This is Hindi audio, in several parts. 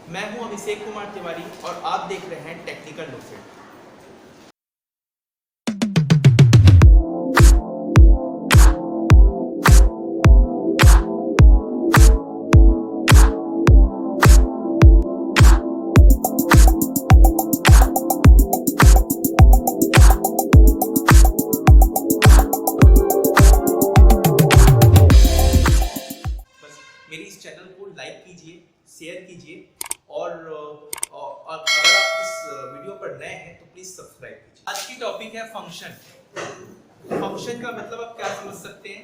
मैं हूं अभिषेक कुमार तिवारी और आप देख रहे हैं टेक्निकल नोसेट। बस मेरी इस चैनल को लाइक कीजिए, शेयर कीजिए और अगर आप इस वीडियो पर नए हैं तो प्लीज सब्सक्राइब कीजिए। आज की टॉपिक है फंक्शन। फंक्शन का मतलब आप क्या समझ सकते हैं?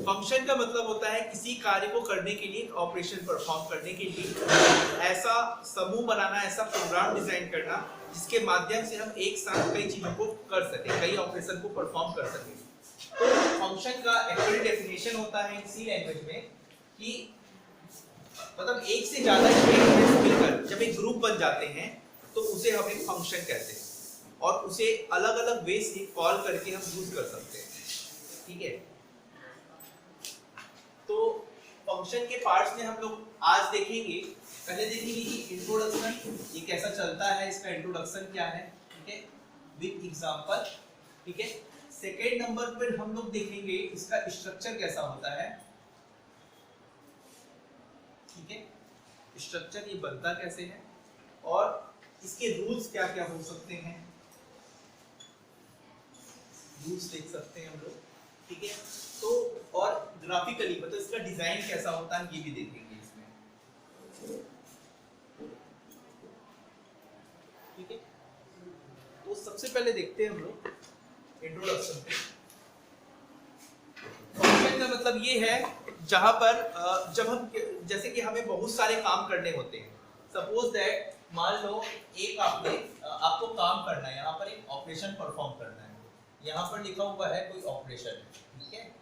फंक्शन का मतलब होता है किसी कार्य को करने के लिए, ऑपरेशन परफॉर्म करने के लिए ऐसा समूह बनाना, ऐसा प्रोग्राम डिजाइन करना जिसके माध्यम से हम एक साथ कई चीजों को कर सकें, कई ऑपरेशन को परफॉर्म कर सकें। तो फंक्शन का एक्चुअली डेफिनेशन होता है इसी लैंग्वेज में कि मतलब एक से ज्यादा स्टेटमेंट्स मिलकर जब एक ग्रुप बन जाते हैं तो उसे हम एक फंक्शन कहते हैं और उसे अलग अलग वे से कॉल करके हम यूज कर सकते हैं। ठीक है, तो फंक्शन के पार्ट्स में हम लोग आज देखेंगे। पहले देखेंगे कि इंट्रोडक्शन, ये कैसा चलता है, इसका इंट्रोडक्शन क्या है, ठीक है, विद एग्जांपल। ठीक है, सेकेंड नंबर पर हम लोग देखेंगे इसका स्ट्रक्चर कैसा होता है। ठीक है, स्ट्रक्चर ये बनता कैसे है और इसके रूल्स क्या क्या हो सकते हैं, रूल्स देख सकते हैं हम लोग। ठीक है, तो और ग्राफिकली मतलब इसका डिजाइन कैसा होता है ये भी देखेंगे इसमें। ठीक है, तो सबसे पहले देखते हैं हम लोग इंट्रोडक्शन पे। फंक्शन का मतलब ये है जहां पर जब हम जैसे कि हमें बहुत सारे काम करने होते हैं। सपोज दैट मान लो एक आपको काम करना है, यहाँ पर एक ऑपरेशन परफॉर्म करना है, यहाँ पर लिखा हुआ है कोई ऑपरेशन, ठीक है,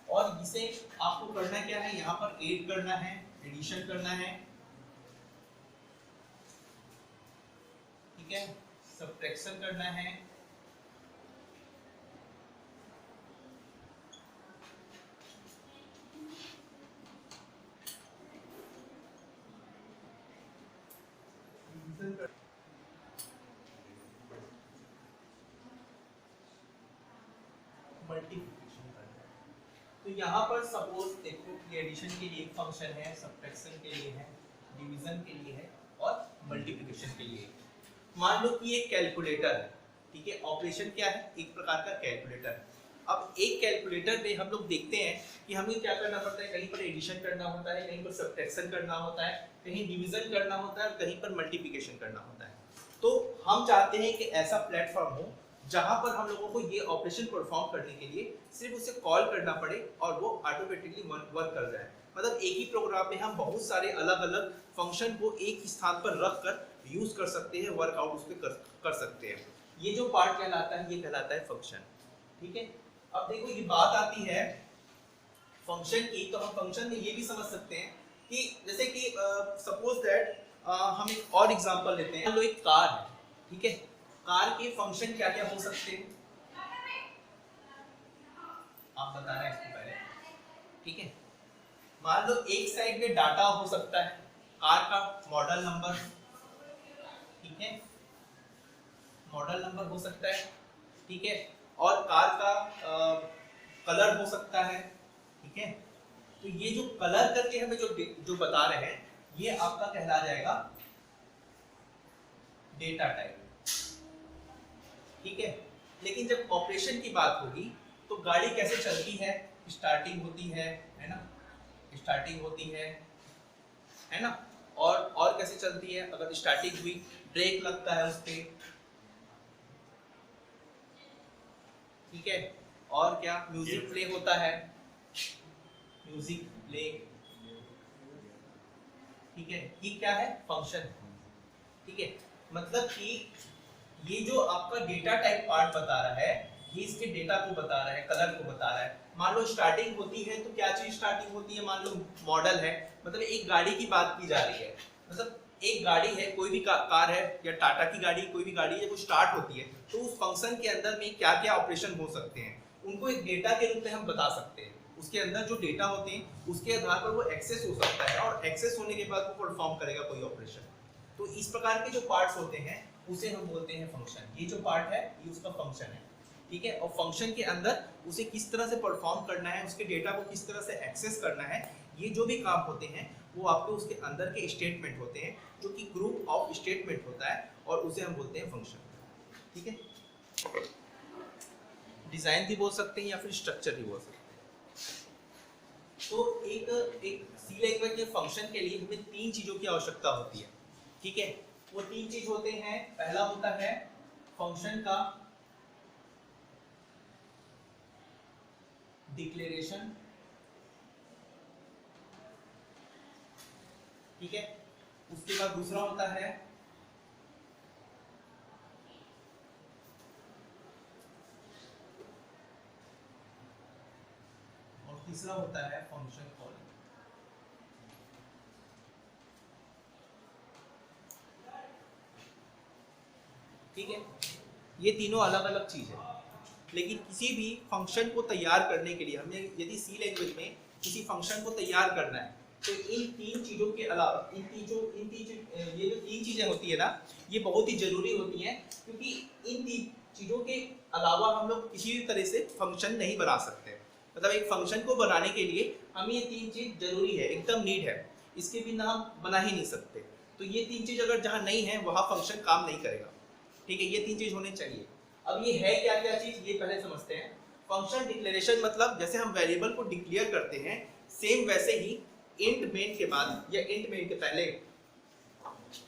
और इसे आपको करना क्या है, यहाँ पर ऐड करना है, एडिशन करना है, ठीक है, सब्ट्रैक्शन करना है, मल्टीप्लिकेशन करना है। तो यहाँ पर सपोज देखो कि एडिशन के लिए एक फंक्शन है, सब्ट्रैक्शन के लिए है, डिवीजन के लिए है और मल्टीप्लिकेशन के लिए। मान लो कि एक कैलकुलेटर है, ठीक है, ऑपरेशन क्या है, एक प्रकार का कैलकुलेटर है। अब एक कैलकुलेटर में हम लोग देखते हैं कि हमें क्या करना पड़ता है, कहीं पर एडिशन करना होता है, कहीं पर सब्ट्रैक्शन करना होता है, कहीं डिवीजन करना होता है और कहीं पर मल्टीप्लिकेशन करना होता है। तो हम चाहते हैं कि ऐसा प्लेटफॉर्म हो जहां पर हम लोगों को ये ऑपरेशन परफॉर्म करने के लिए सिर्फ उसे कॉल करना पड़े और वो ऑटोमेटिकली वर्क कर जाए। मतलब एक ही प्रोग्राम में हम बहुत सारे अलग अलग फंक्शन को एक स्थान पर रख कर यूज कर सकते हैं, वर्कआउट उस पर कर सकते हैं। ये जो पार्ट कहलाता है ये कहलाता है फंक्शन। ठीक है, अब देखो ये बात आती है फंक्शन की, तो हम फंक्शन में ये भी समझ सकते हैं कि जैसे कि सपोज दैट हम एक और एग्जांपल लेते हैं। लो एक कार है, ठीक है, कार के फंक्शन क्या क्या हो सकते हैं आप बता रहे हैं इसको पहले। ठीक है, मान लो एक साइड में डाटा हो सकता है, कार का मॉडल नंबर, ठीक है, मॉडल नंबर हो सकता है, ठीक है, और कार का कलर हो सकता है, ठीक है। तो ये जो कलर करके हमें जो बता रहे हैं ये आपका कहला जाएगा डेटा टाइप। ठीक है, लेकिन जब ऑपरेशन की बात होगी तो गाड़ी कैसे चलती है, स्टार्टिंग होती है ना, स्टार्टिंग होती है ना, और कैसे चलती है, अगर स्टार्टिंग हुई ब्रेक लगता है उस पे, ठीक है, और क्या म्यूजिक प्ले होता है, म्यूजिक प्ले, ठीक है, ये क्या है फंक्शन। ठीक है, मतलब कि ये जो आपका डेटा टाइप पार्ट बता रहा है ये इसके डेटा को बता रहा है, कलर को बता रहा है। मान लो स्टार्टिंग होती है तो क्या चीज स्टार्टिंग होती है, मान लो मॉडल है, मतलब एक गाड़ी की बात की जा रही है, मतलब एक गाड़ी है, कोई भी कार है या टाटा की गाड़ी, कोई भी गाड़ी है, वो स्टार्ट होती है तो उस फंक्शन के अंदर में क्या क्या ऑपरेशन हो सकते हैं उनको एक डेटा के रूप में हम बता सकते हैं। उसके अंदर जो डेटा होते हैं उसके आधार पर वो एक्सेस हो सकता है और एक्सेस होने के बाद वो परफॉर्म करेगा कोई ऑपरेशन। तो इस प्रकार के जो पार्ट्स होते हैं उसे हम बोलते हैं फंक्शन। ये जो पार्ट है ये उसका फंक्शन है, ठीक है। और फंक्शन के अंदर उसे किस तरह से परफॉर्म करना है, उसके डेटा को किस तरह से एक्सेस करना है, ये जो भी काम होते हैं वो आपके उसके अंदर के स्टेटमेंट होते हैं, जो कि ग्रुप ऑफ स्टेटमेंट होता है और उसे हम बोलते हैं फंक्शन, ठीक है। डिजाइन भी बोल सकते हैं या फिर स्ट्रक्चर भी बोल सकते हैं। तो एक सी लैंग्वेज के फंक्शन के लिए हमें 3 चीजों की आवश्यकता होती है, ठीक है। वो 3 चीज होते हैं, पहला होता है फंक्शन का डिक्लेरेशन, ठीक है। उसके बाद दूसरा होता है और तीसरा होता है फंक्शन कॉल, ठीक है। ये तीनों अलग अलग चीज है, लेकिन किसी भी फंक्शन को तैयार करने के लिए हमें यदि सी लैंग्वेज में किसी फंक्शन को तैयार करना है तो इन 3 चीजों के अलावा ये जो 3 चीजें होती है ना, ये बहुत ही जरूरी होती हैं, क्योंकि इन 3 चीजों के अलावा हम लोग किसी भी तरह से फंक्शन नहीं बना सकते। मतलब एक फंक्शन को बनाने के लिए हमें ये 3 चीज जरूरी है, एकदम नीड है, इसके बिना हम बना ही नहीं सकते। तो ये 3 चीज अगर जहाँ नहीं है वहाँ फंक्शन काम नहीं करेगा, ठीक है। ये 3 चीज होने चाहिए। अब ये है क्या क्या चीज, ये पहले समझते हैं। फंक्शन डिक्लेरेशन मतलब जैसे हम वेरिएबल को डिक्लेयर करते हैं, सेम वैसे ही इंट मेन के बाद या इंट मेन के पहले,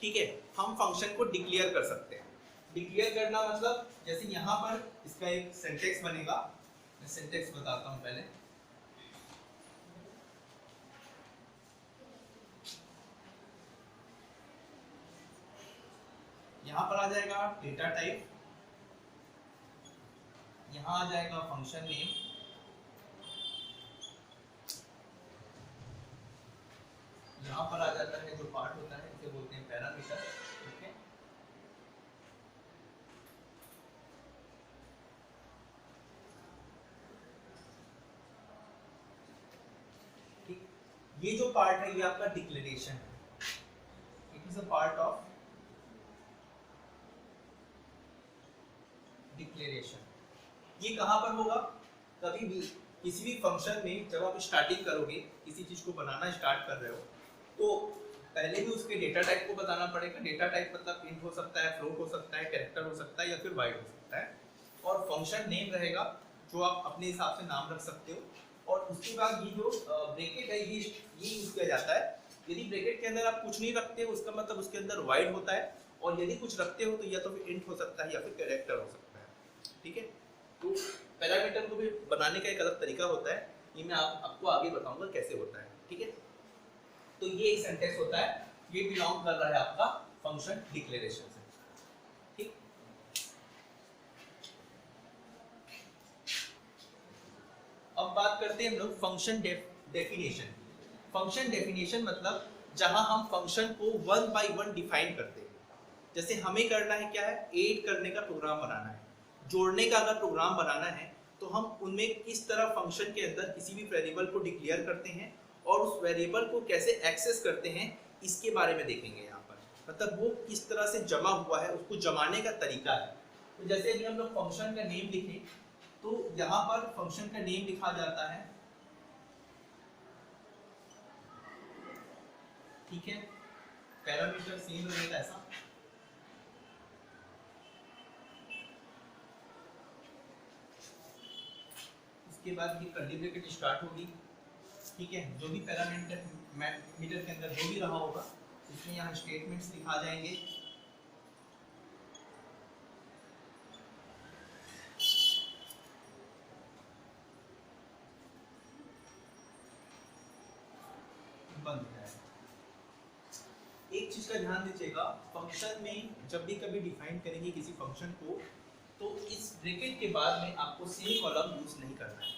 ठीक है, हम फंक्शन को डिक्लेयर कर सकते हैं। डिक्लेयर करना मतलब जैसे यहाँ पर इसका एक सिंटैक्स बनेगा, मैं सिंटैक्स बताता हूँ पहले। यहाँ पर आ जाएगा डेटा टाइप, यहाँ आ जाएगा फंक्शन नेम, यहाँ पर आ जाता है जो पार्ट होता है इसे बोलते हैं पैरामीटर, ठीक है। ठीक, ये जो पार्ट है ये आपका डिक्लेरेशन है, it is a part of declaration. ये कहाँ पर होगा, कभी भी किसी भी फंक्शन में जब आप स्टार्टिंग करोगे, किसी चीज को बनाना स्टार्ट कर रहे हो, तो पहले भी उसके डेटा टाइप को बताना पड़ेगा। डेटा टाइप मतलब इंट हो सकता है, फ्लोट हो सकता है, कैरेक्टर हो सकता है या फिर वाइड हो सकता है। और फंक्शन नेम रहेगा जो आप अपने हिसाब से नाम रख सकते हो। और उसके बाद ये जो ब्रैकेट है ये यूज किया जाता है। यदि ब्रैकेट के अंदर आप कुछ नहीं रखते हो उसका मतलब उसके अंदर वाइड होता है, और यदि कुछ रखते हो तो या तो फिर इंट हो सकता है या फिर कैरेक्टर हो सकता है, ठीक है। तो पैरामीटर को भी बनाने का एक अलग तरीका होता है, ये मैं आपको आगे बताऊंगा कैसे होता है, ठीक है। तो ये एक सेंटेंस होता है, ये बिलोंग कर रहा है आपका फंक्शन डिक्लेरेशन से, ठीक। अब बात करते हैं हम लोग फंक्शन डेफिनेशन। फंक्शन डेफिनेशन मतलब जहां हम फंक्शन को 1 बाय 1 डिफाइन करते हैं। जैसे हमें करना है क्या है, ऐड करने का प्रोग्राम बनाना है, जोड़ने का अगर प्रोग्राम बनाना है तो हम उनमें किस तरह फंक्शन के अंदर किसी भी वेरिएबल को डिक्लेयर करते हैं और उस वेरिएबल को कैसे एक्सेस करते हैं, इसके बारे में देखेंगे यहाँ पर। मतलब वो किस तरह से जमा हुआ है, उसको जमाने का तरीका है। तो जैसे अभी हम लोग फंक्शन का नेम लिखें तो यहाँ पर फंक्शन का नेम लिखा जाता है, ठीक है। पैरामीटर सेम रहेगा ऐसा, उसके बाद ये कर्ली ब्रैकेट स्टार्ट होगी, ठीक है। जो भी पैरामीटर मीटर के अंदर जो भी रहा होगा उसमें यहाँ स्टेटमेंट्स लिखा जाएंगे, बंद हो जाएगा। एक चीज का ध्यान दीजिएगा, फंक्शन में जब भी कभी डिफाइन करेंगे किसी फंक्शन को तो इस ब्रैकेट के बाद में आपको सेमी कॉलम यूज नहीं करना है,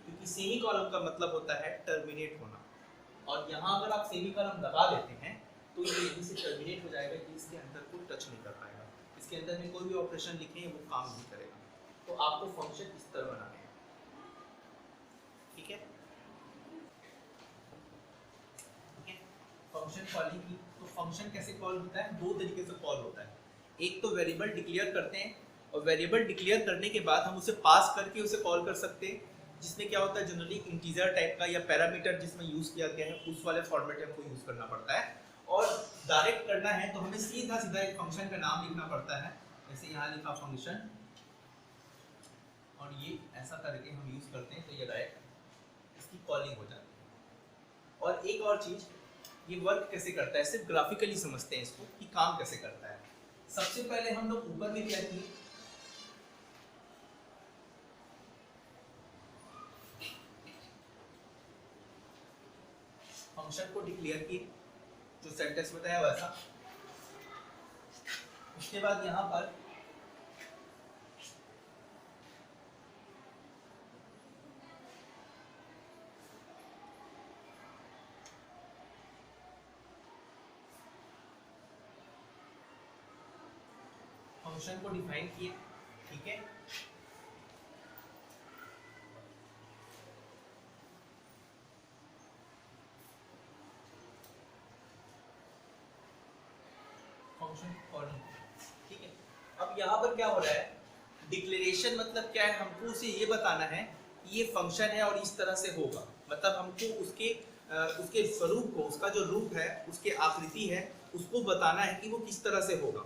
क्योंकि सेमी कॉलम का मतलब होता है टर्मिनेट होना। और यहाँ अगर आप सेमी कॉलम लगा देते हैं तो ये यहीं से टर्मिनेट हो जाएगा कि इसके अंदर को टच नहीं कर पाएगा, इसके अंदर में कोई भी ऑपरेशन लिखें वो काम नहीं करेगा। तो आपको फंक्शन इस तरह बनाने हैं, ठीक है। फंक्शन कॉलिंग की, तो फंक्शन कैसे कॉल होता है? दो तरीके से कॉल होता है। एक तो वेरिएबल डिक्लेयर करते हैं, और वेरिएबल डिक्लेयर करने के बाद हम उसे पास करके उसे कॉल कर सकते हैं, जिसमें क्या होता है जनरली इंटीजर टाइप का या पैरामीटर जिसमें यूज़ किया गया है उस वाले फॉर्मेट हमको यूज़ करना पड़ता है। और डायरेक्ट करना है तो हमें सीधा सीधा एक फंक्शन का नाम लिखना पड़ता है, जैसे यहाँ लिखा फंक्शन, और ये ऐसा करके हम यूज़ करते हैं, तो ये डायरेक्ट इसकी कॉलिंग हो जाती है। और एक और चीज़, ये वर्क कैसे करता है, सिर्फ ग्राफिकली समझते हैं इसको कि काम कैसे करता है। सबसे पहले हम लोग ऊपर में क्या किए, फंक्शन को डिक्लेयर किए, जो सेंटेंस बताया वैसा। उसके बाद यहाँ पर फंक्शन को डिफाइन किए, ठीक है। फंक्शन कॉलिंग, ठीक है। अब यहाँ पर क्या हो रहा है, डिक्लेरेशन मतलब क्या है, हमको उसे ये बताना है कि ये फंक्शन है और इस तरह से होगा। मतलब हमको उसके स्वरूप को, उसका जो रूप है, उसके आकृति है, उसको बताना है कि वो किस तरह से होगा।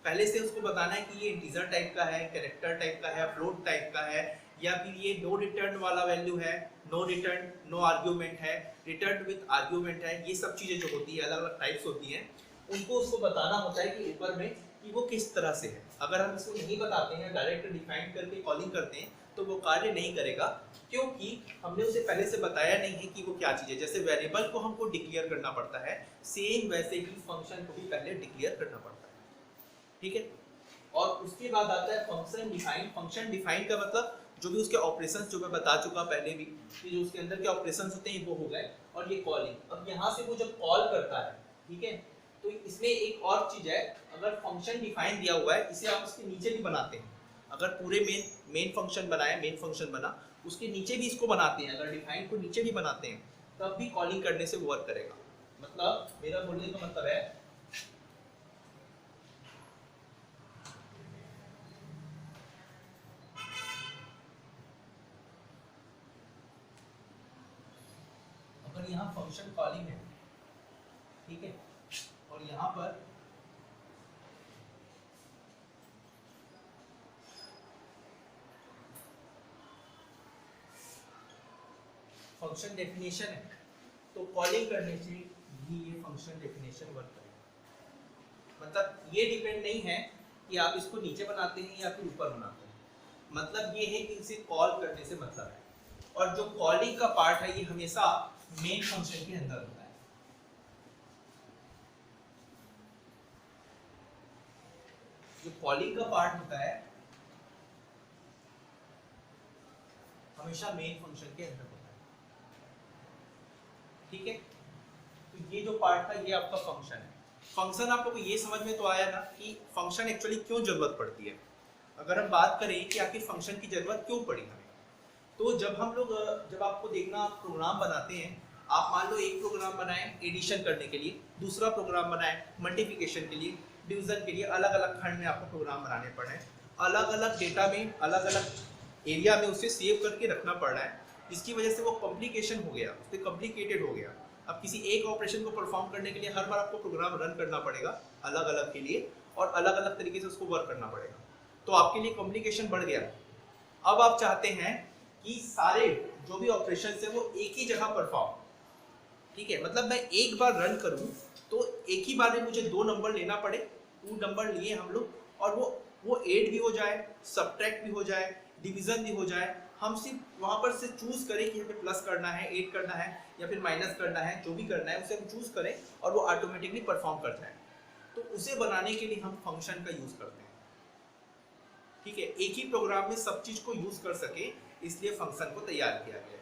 पहले से उसको बताना है कि ये इंटीजर टाइप का है, कैरेक्टर टाइप का है, फ्लोट टाइप का है, या फिर ये नो रिटर्न वाला वैल्यू है, नो रिटर्न नो आर्ग्यूमेंट है, रिटर्न विद आर्ग्यूमेंट है। ये सब चीज़ें जो होती है, अलग अलग टाइप्स होती हैं, उनको उसको बताना होता है कि ऊपर में कि वो किस तरह से है। अगर हम इसको नहीं बताते हैं, डायरेक्ट डिफाइन करके कॉलिंग करते हैं, तो वो कार्य नहीं करेगा, क्योंकि हमने उसे पहले से बताया नहीं है कि वो क्या चीज़ है। जैसे वेरिएबल को हमको डिक्लेयर करना पड़ता है, सेम वैसे ही फंक्शन को भी पहले डिक्लेयर करना पड़ता है, ठीक है। और उसके बाद आता है फंक्शन डिफाइन। फंक्शन डिफाइन का मतलब जो भी उसके ऑपरेशंस, जो मैं बता चुका पहले भी कि जो उसके अंदर के ऑपरेशंस होते हैं वो हो गए, और ये कॉलिंग। अब यहाँ से वो जब कॉल करता है, ठीक है, तो इसमें एक और चीज है, अगर फंक्शन डिफाइन दिया हुआ है, इसे आप उसके नीचे भी बनाते हैं। अगर पूरे मेन फंक्शन बनाए, मेन फंक्शन बना, उसके नीचे भी इसको बनाते हैं, अगर डिफाइन को नीचे भी बनाते हैं, तब भी कॉलिंग करने से वर्क करेगा। मतलब मेरा बोलने का मतलब है, अगर यहाँ फंक्शन कॉलिंग है, ठीक है, और यहाँ पर फंक्शन डेफिनेशन है, तो कॉलिंग करने से भी ये फंक्शन डेफिनेशन वर्क करेगा। मतलब ये डिपेंड नहीं है कि आप इसको नीचे बनाते हैं या फिर ऊपर बनाते हैं, मतलब ये है कि इसे कॉल करने से मतलब है। और जो कॉलिंग का पार्ट है, ये हमेशा मेन फंक्शन के अंदर होता है। जो कॉलिंग का पार्ट होता है हमेशा मेन फंक्शन के अंदर होता है, ठीक है। तो ये जो पार्ट था, ये आपका फंक्शन है। फंक्शन आप लोग को ये समझ में तो आया ना कि फंक्शन एक्चुअली क्यों जरूरत पड़ती है। अगर हम बात करें कि आखिर फंक्शन की जरूरत क्यों पड़ी हमें, तो जब आपको देखना, आप प्रोग्राम बनाते हैं, आप मान लो एक प्रोग्राम बनाएं एडिशन करने के लिए, दूसरा प्रोग्राम बनाएं मल्टीप्लिकेशन के लिए, डिवीजन के लिए, अलग अलग खंड में आपको प्रोग्राम बनाने पड़ रहे हैं, अलग अलग डेटा में, अलग अलग एरिया में उसे सेव करके रखना पड़ रहा है, जिसकी वजह से वो कॉम्प्लिकेशन हो गया, उससे कॉम्प्लिकेटेड हो गया। अब किसी एक ऑपरेशन को परफॉर्म करने के लिए हर बार आपको प्रोग्राम रन करना पड़ेगा अलग अलग के लिए, और अलग अलग तरीके से उसको वर्क करना पड़ेगा, तो आपके लिए कॉम्प्लिकेशन बढ़ गया। अब आप चाहते हैं कि सारे जो भी ऑपरेशन है वो एक ही जगह परफॉर्म, ठीक है, मतलब मैं एक बार रन करूं तो एक ही बार में मुझे 2 नंबर लेना पड़े, 2 नंबर लिए हम लोग, और वो ऐड भी हो जाए, सब्ट्रैक्ट भी हो जाए, डिवीजन भी हो जाए, हम सिर्फ वहां पर से चूज करें कि हमें प्लस करना है, ऐड करना है, या फिर माइनस करना है, जो भी करना है उसे हम चूज करें और वो ऑटोमेटिकली परफॉर्म कर जाए। तो उसे बनाने के लिए हम फंक्शन का यूज करते हैं, ठीक है। एक ही प्रोग्राम में सब चीज को यूज कर सके, इसलिए फंक्शन को तैयार किया गया।